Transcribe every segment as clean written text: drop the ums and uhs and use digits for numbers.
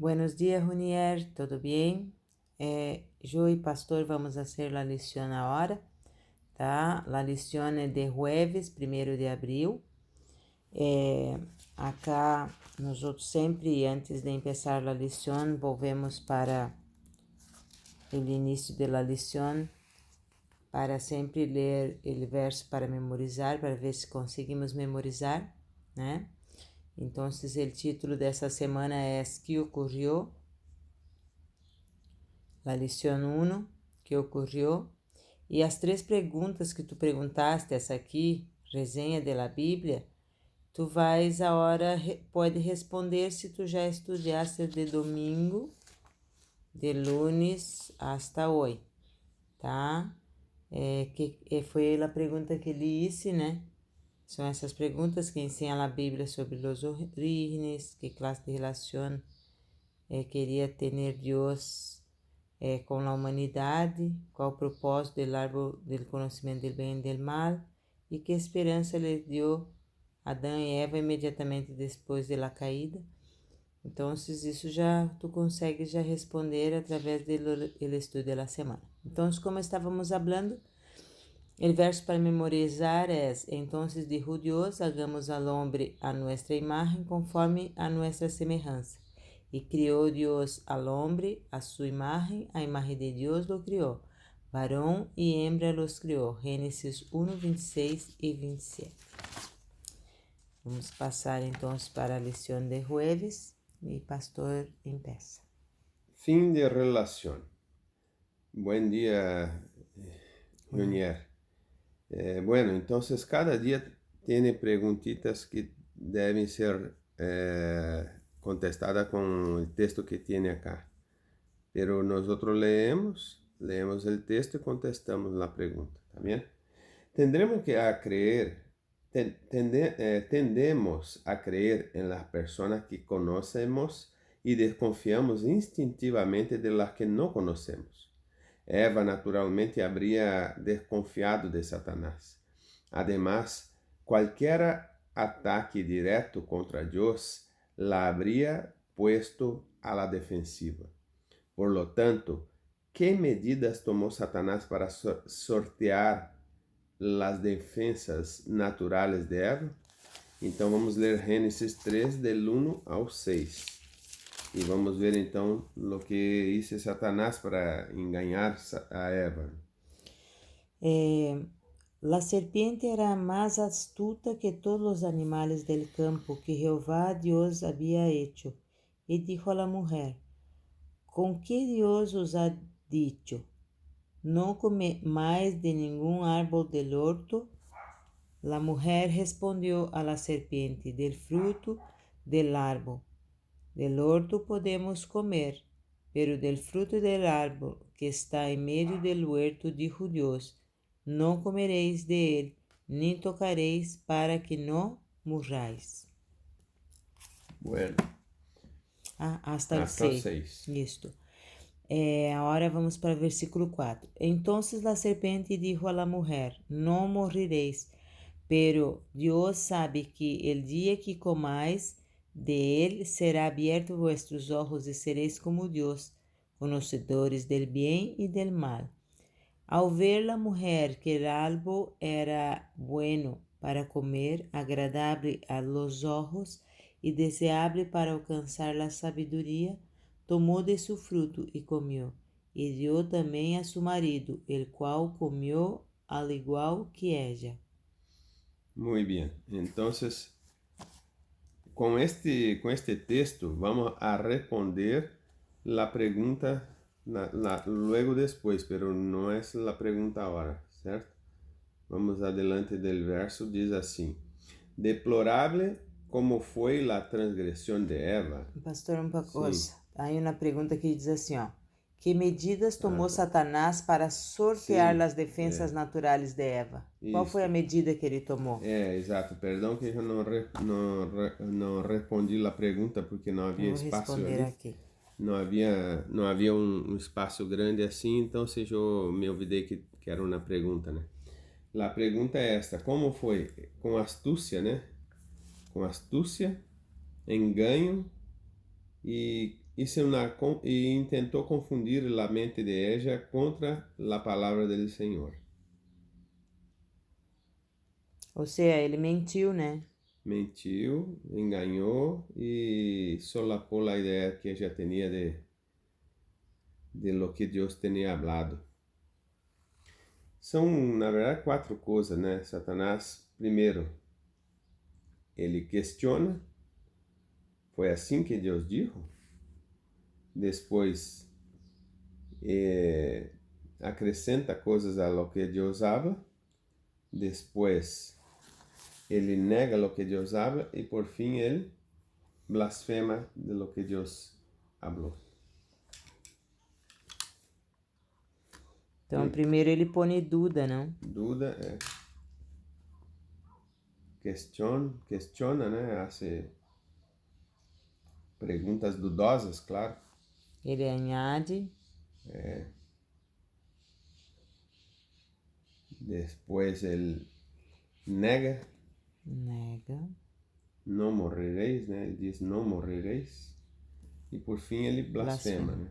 Buenos días, Junier, ¿todo bien? Yo y Pastor vamos a hacer la lición ahora, tá? La lición é de jueves, 1º de abril. Acá, nós sempre, antes de começar a lição, volvemos para o início da lição, para sempre ler o verso para memorizar, para ver se conseguimos memorizar, né? Então, o título dessa semana é ¿Qué ocurrió? La lição 1, que ocorreu, e as 3 perguntas que tu perguntaste, essa aqui, resenha da Bíblia, tu vais agora, pode responder se tu já estudaste de domingo, de lunes hasta hoje, tá? Foi a pergunta que ele disse, né? São essas perguntas que ensinam a Bíblia sobre os orígenes, que classe de relação queria ter Deus com a humanidade, qual o propósito do árbol do conhecimento do bem e do mal, e que esperança lhe deu Adão e Eva imediatamente depois da caída. Então, isso já tu consegues já responder através do estudo da semana. Então, como estávamos falando, o verso para memorizar é: Então dijo Dios, hagamos al hombre a nuestra imagen conforme a nuestra semejanza. E criou Deus al hombre a su imagen, a imagen de Deus lo criou. Varão e hembra los criou. Gênesis 1, 26 e 27. Vamos passar então para a lição de jueves. E pastor empieza. Fin de relación. Buen día, Junier. Bueno, entonces cada día tiene preguntitas que deben ser contestadas con el texto que tiene acá. Pero nosotros leemos el texto y contestamos la pregunta, ¿está bien? Tendremos que tendemos a creer en las personas que conocemos y desconfiamos instintivamente de las que no conocemos. Eva naturalmente habría desconfiado de Satanás. Además, cualquier ataque directo contra Dios la habría puesto a la defensiva. Por lo tanto, ¿qué medidas tomó Satanás para sortear las defensas naturales de Eva? Então vamos ler Gênesis 3, del 1 ao 6. E vamos ver então o que hizo Satanás para enganar a Eva. La serpiente era más astuta que todos los animales del campo que Jehová Dios había hecho, y dijo a la mujer: ¿Con qué Dios os ha dicho? ¿No comáis de ningún árbol del huerto? La mujer respondió a la serpiente: Del fruto del árbol del huerto podemos comer, pero del fruto del árbol que está en medio del huerto, dijo Dios: No comeréis de él, ni tocaréis, para que no murráis. Bueno, hasta el hasta o 6. 6. Listo. Ahora vamos para el versículo 4. Entonces la serpiente dijo a la mujer: No moriréis, pero Dios sabe que el día que comáis de él será abierto vuestros ojos y seréis como Dios, conocedores del bien y del mal. Ao ver la mujer que el árbol era bueno para comer, agradable a los ojos y deseable para alcanzar la sabiduría, tomó de su fruto y comió, y dio también a su marido, el cual comió al igual que ella. Muy bien, entonces con este texto vamos a responder la pregunta luego después, pero no es la pregunta ahora, ¿cierto? Vamos adelante del verso, dice así: Deplorable como fue la transgresión de Eva. Pastor, uma coisa. Aí uma pergunta que diz assim, ó: Que medidas tomou Satanás para sortear as defensas naturais de Eva? Qual foi a medida que ele tomou? Exato. Perdão que eu não respondi a pergunta porque não havia espaço ali. Aqui. Não havia um espaço grande assim, então eu me olvidei que era uma pergunta, né? A pergunta é esta: como foi? Com astúcia, né? Com astúcia, engano e e intentou confundir a mente de ella contra a palavra do Senhor. Ou seja, ele mentiu, né? Mentiu, enganou e solapou a ideia que ella tinha de lo que Deus tinha hablado. São, na verdade, 4 coisas, né? Satanás, primeiro, ele questiona, foi assim que Deus disse? Depois, acrescenta coisas a lo que Deus habla. Depois, ele nega lo que Deus habla e por fim ele blasfema de lo que Deus hablou. Então, primeiro ele põe dúvida, não? Duda é questiona, né? Hace perguntas dudosas, claro. Ele añade. Depois ele nega. Nega. Não morrereis, né? Ele diz não morrereis. E por fim ele blasfema, né?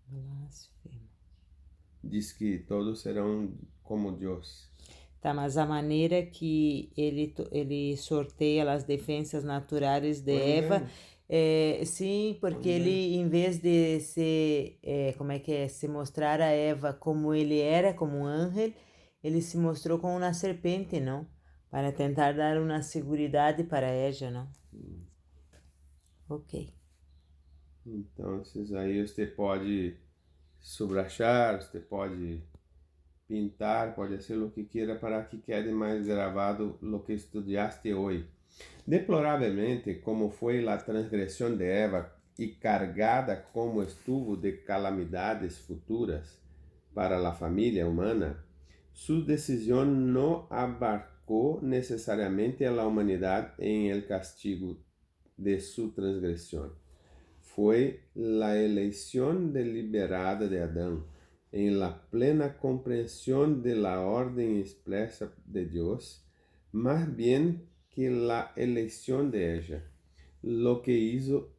Blasfema. Diz que todos serão como Deus. Tá, mas a maneira que ele sorteia as defensas naturais de Eva, sim, porque ele, em vez de se mostrar a Eva como ele era, como um ángel, ele se mostrou como uma serpente, não? Para tentar dar uma seguridade para ella, não? Ok. Então, aí você pode subrachar, você pode pintar, pode fazer o que queira para que quede mais gravado o que estudaste hoje. Deploravelmente, como foi a transgressão de Eva e cargada como estuvo de calamidades futuras para a família humana, sua decisão não abarcou necessariamente a humanidade em el castigo de sua transgressão. Foi a eleição deliberada de Adão em la plena comprensión de la orden expresa de Dios, más bien que la elección de ella, lo que hizo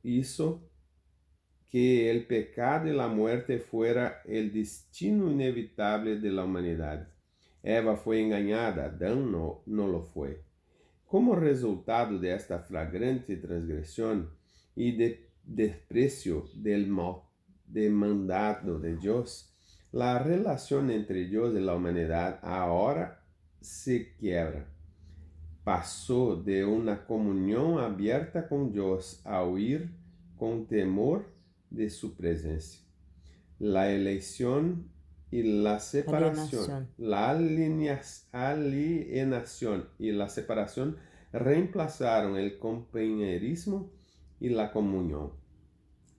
que el pecado y la muerte fuera el destino inevitable de la humanidad. Eva foi engañada, Adão no lo fue. Como resultado de esta flagrante transgresión y de desprecio del mandado de Dios, la relación entre Dios y la humanidad ahora se quiebra. Pasó de una comunión abierta con Dios a huir con temor de su presencia. La elección y la separación, alienación y la separación reemplazaron el compañerismo y la comunión.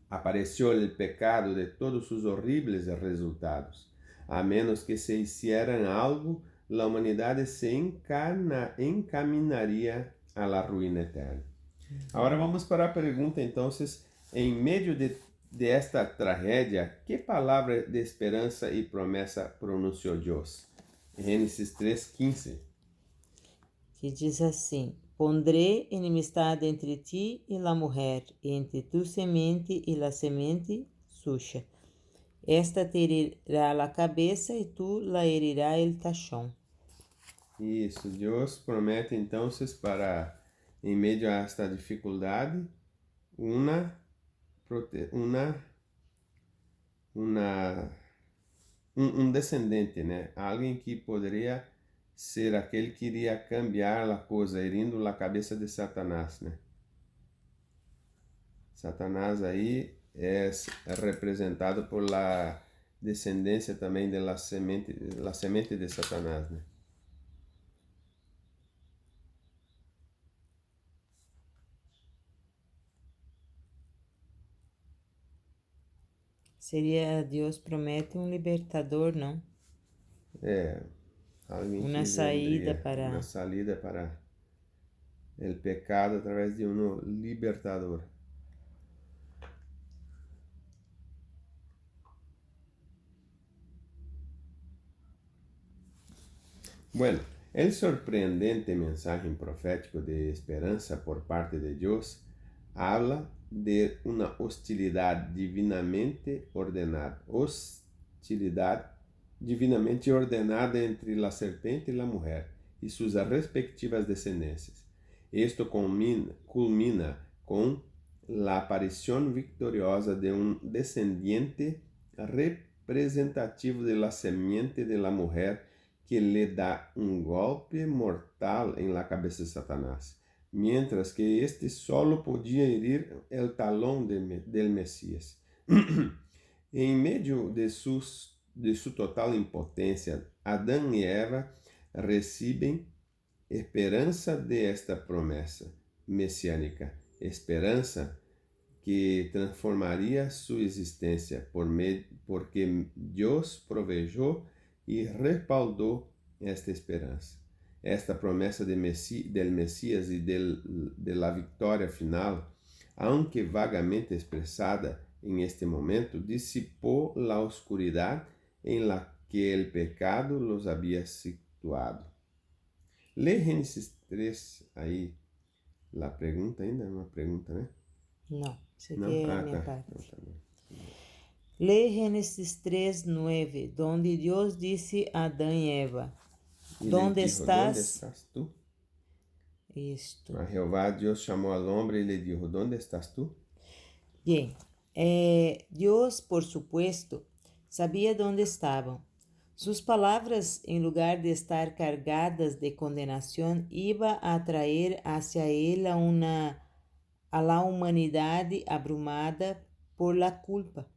Apareció el pecado de todos sus horribles resultados. A menos que se hicieran algo, la humanidad se encaminaría a la ruina eterna. Ahora vamos para a pergunta, entonces, en medio de esta tragedia, ¿qué palabra de esperanza y promesa pronunció Dios? Gênesis 3:15. Que diz assim: Pondré enemistade entre ti e la mujer, entre tu semente e la semente suya. Esta te herirá la cabeça e tu la herirá el tachón. Isso, Deus promete então para, em meio a esta dificuldade, um descendente, né? Alguém que poderia ser aquele que iria cambiar a coisa, herindo a cabeça de Satanás, né? Satanás aí é representado por la descendência também da semente de Satanás, né? Seria Deus promete um libertador, não? Alguém Uma que saída vendria, para... uma saída para o pecado através de um libertador. Bueno, El sorprendente mensaje profético de esperanza por parte de Dios habla de una hostilidad divinamente entre la serpiente y la mujer y sus respectivas descendencias. Esto culmina con la aparición victoriosa de un descendiente representativo de la semiente de la mujer que le da un golpe mortal en la cabeza de Satanás, mientras que este solo podía herir el talón del Mesías. En medio de su total impotencia, Adán y Eva reciben esperanza de esta promesa mesiánica, esperanza que transformaría su existencia porque Dios proveyó y respaldó esta esperanza. Esta promesa del Mesías y de la victoria final, aunque vagamente expresada en este momento, disipó la oscuridad en la que el pecado los había situado. Lee Génesis 3 ahí. La pregunta ainda é uma pergunta, né? Não, isso aqui Não? é a Ah, minha tá. parte. Então, tá bom. Lee Génesis 3:9, donde Dios dice a Adán y Eva, E ¿dónde lhe dijo, estás? ¿Dónde estás tú? Isto. A Jehová Dios llamó al hombre y le dijo, ¿dónde estás tú? Bien, Dios, por supuesto, sabía dónde estaban. Sus palabras, en lugar de estar cargadas de condenación, iba a atraer hacia él a la humanidad abrumada por la culpa.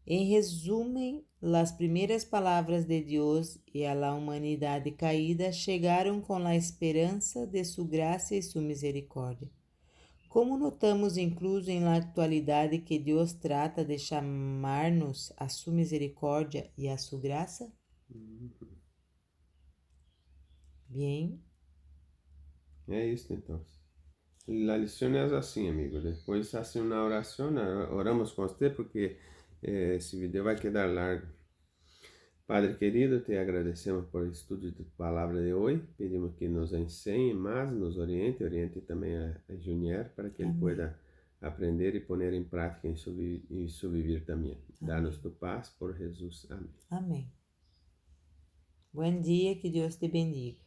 En resumen, las primeras palabras de Dios y a la humanidad caída llegaron con la esperanza de su gracia y su misericordia. Como notamos incluso en la actualidad que Dios trata de llamarnos a su misericordia y a su gracia? Bien. É isso então. A lição é assim, amigo. Depois hace uma oração, oramos com você porque esse vídeo vai quedar largo. Padre querido, te agradecemos por el estudio de tu palabra de hoy. Pedimos que nos enseñe más, nos oriente también a Junior para que él pueda aprender y poner en práctica en su vivir también. Danos tu paz por Jesús. Amén. Amém. Bom dia, que Deus te bendiga.